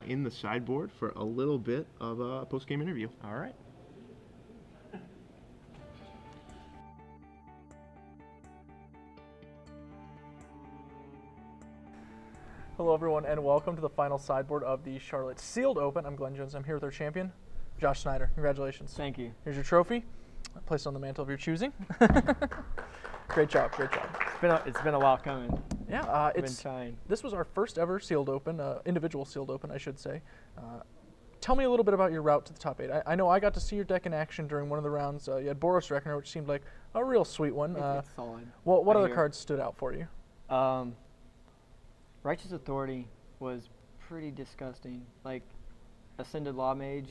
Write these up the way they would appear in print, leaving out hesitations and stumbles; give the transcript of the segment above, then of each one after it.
in the sideboard for a little bit of a post-game interview. All right. Hello, everyone, and welcome to the final sideboard of the Charlotte Sealed Open. I'm Glenn Jones. I'm here with our champion, Josh Snyder. Congratulations. Thank you. Here's your trophy, placed on the mantle of your choosing. Great job, great job. It's been a while coming. Yeah, I've been trying. This was our first ever Sealed Open, individual Sealed Open, I should say. Tell me a little bit about your route to the top 8. I know I got to see your deck in action during one of the rounds. You had Boros Reckoner, which seemed like a real sweet one. It's solid. What other cards stood out for you? Righteous Authority was pretty disgusting. Like Ascended Law Mage.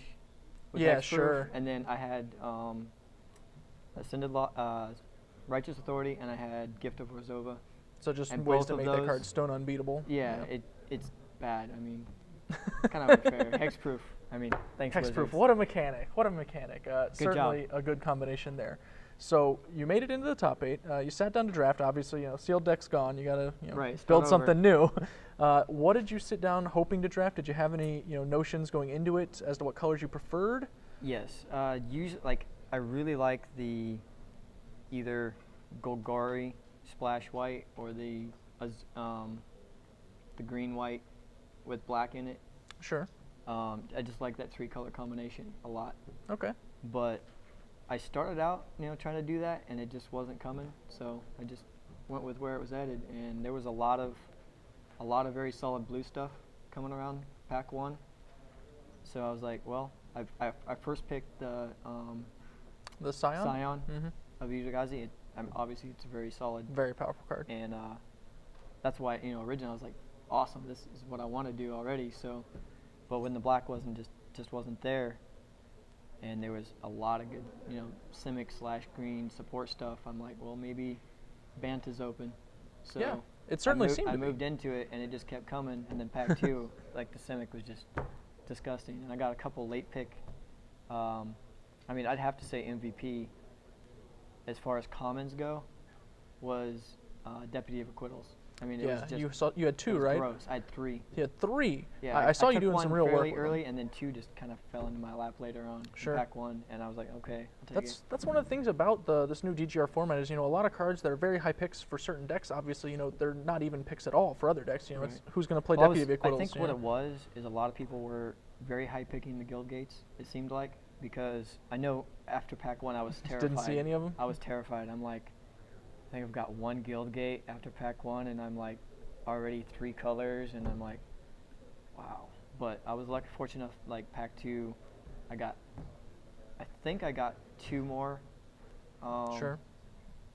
Yeah, sure. And then I had Righteous Authority, and I had Gift of Orzhova. So just and ways to make that card stone unbeatable. Yeah, it's bad. I mean, kind of unfair. Hexproof. I mean, thanks. Hexproof. Wizards. What a mechanic. What a mechanic. Certainly job. a good combination there. So you made it into the top 8. You sat down to draft. Obviously, sealed deck's gone. You got to build something new. What did you sit down hoping to draft? Did you have any notions going into it as to what colors you preferred? Yes. Usually, I really like the either Golgari Splash White or the green white with black in it. Sure. I just like that 3-color combination a lot. Okay. But I started out, trying to do that, and it just wasn't coming. So I just went with where it was headed, and there was a lot of very solid blue stuff coming around pack 1. So I was like, well, I first picked the Scion of Yuzugazi. Obviously, it's a very solid, very powerful card, and that's why originally I was like, awesome, this is what I want to do already. So, but when the black just wasn't there, and there was a lot of good Simic / green support stuff, I'm like, well, maybe Bant is open. So yeah, it certainly seemed to be. I moved into it, and it just kept coming, and then pack 2, like the Simic was just disgusting, and I got a couple late pick. I mean, I'd have to say MVP as far as commons go was Deputy of Acquittals. I mean, it was just you had 2, right? Gross. I had 3. You had 3. Yeah, I saw you doing some real work early, and then 2 just kind of fell into my lap later on. Sure. Pack 1, and I was like, okay, I'll take it. That's one of the things about this new DGR format is a lot of cards that are very high picks for certain decks. Obviously, they're not even picks at all for other decks. Right. It's who's going to play Deputy of Acquittals. I think what it was is a lot of people were very high picking the guild gates. It seemed like, because I know after pack 1 I was terrified. Didn't see any of them. I was terrified. I'm like, I think I've got 1 guild gate after pack 1, and I'm like already 3 colors, and I'm like, wow. But I was fortunate enough, like pack 2, I think I got 2 more sure.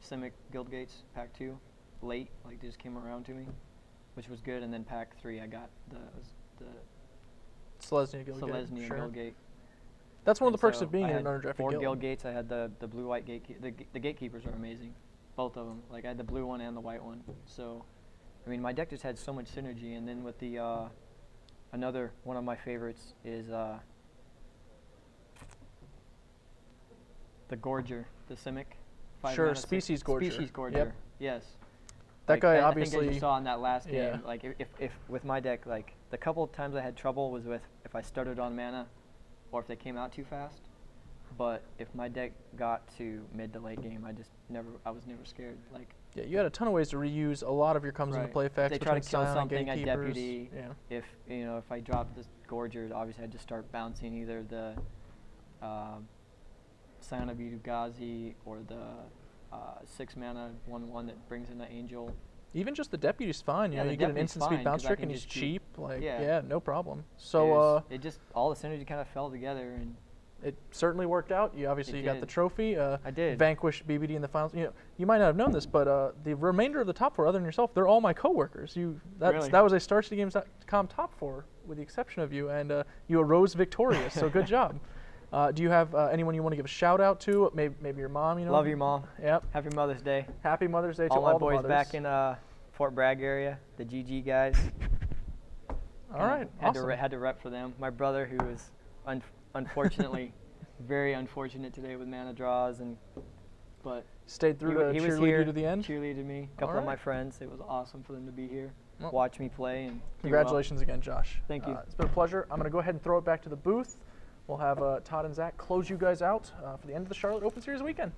Simic guild gates pack 2 late, like they just came around to me, which was good. And then pack 3 I got the Selesnya guild gate. Selesnya guild gate. That's one of the perks of being in an undrafted 4 guild. guild gates. I had the blue white gatekeeper. The gatekeepers are amazing, both of them. Like I had the blue one and the white one. So, I mean, my deck just had so much synergy. And then with the another one of my favorites is the Gorger, the Simic. Sure, Species Gorger. Species Gorger. Yep. Yes. That guy obviously. I think as you saw in that last game, yeah. like if with my deck, like the couple of times I had trouble was with if I started on mana, or if they came out too fast. But if my deck got to mid to late game, I was never scared. Like yeah, you had a ton of ways to reuse a lot of your comes into play effects. If they try to kill something, I Deputy. Yeah. If I dropped this Gorger, obviously I'd just start bouncing either the Scion of Yuzugazi or the 6 mana 1/1 that brings in the Angel. Even just the Deputy's fine. Yeah, you get an instant speed bounce trick, and he's cheap. Like yeah, no problem. So it just all the synergy kind of fell together, and it certainly worked out. You obviously got the trophy. I did. Vanquished BBD in the finals. You might not have known this, but the remainder of the top 4, other than yourself, they're all my coworkers. Really? That was a StarCityGames.com top 4, with the exception of you, and you arose victorious. So good job. Do you have anyone you want to give a shout out to? Maybe your mom. Love your mom. Yep. Happy Mother's Day. Happy Mother's Day to all my the boys mothers. back in Fort Bragg area, the GG guys. All right. Awesome. Had to rep for them. My brother, who was unfortunately very unfortunate today with mana draws, but stayed through to he was cheerlead here you to the end. Cheerleaded me. A couple of my friends. It was awesome for them to be here. watch me play. And congratulations again, Josh. Thank you. It's been a pleasure. I'm going to go ahead and throw it back to the booth. We'll have Todd and Zach close you guys out for the end of the Charlotte Open Series weekend.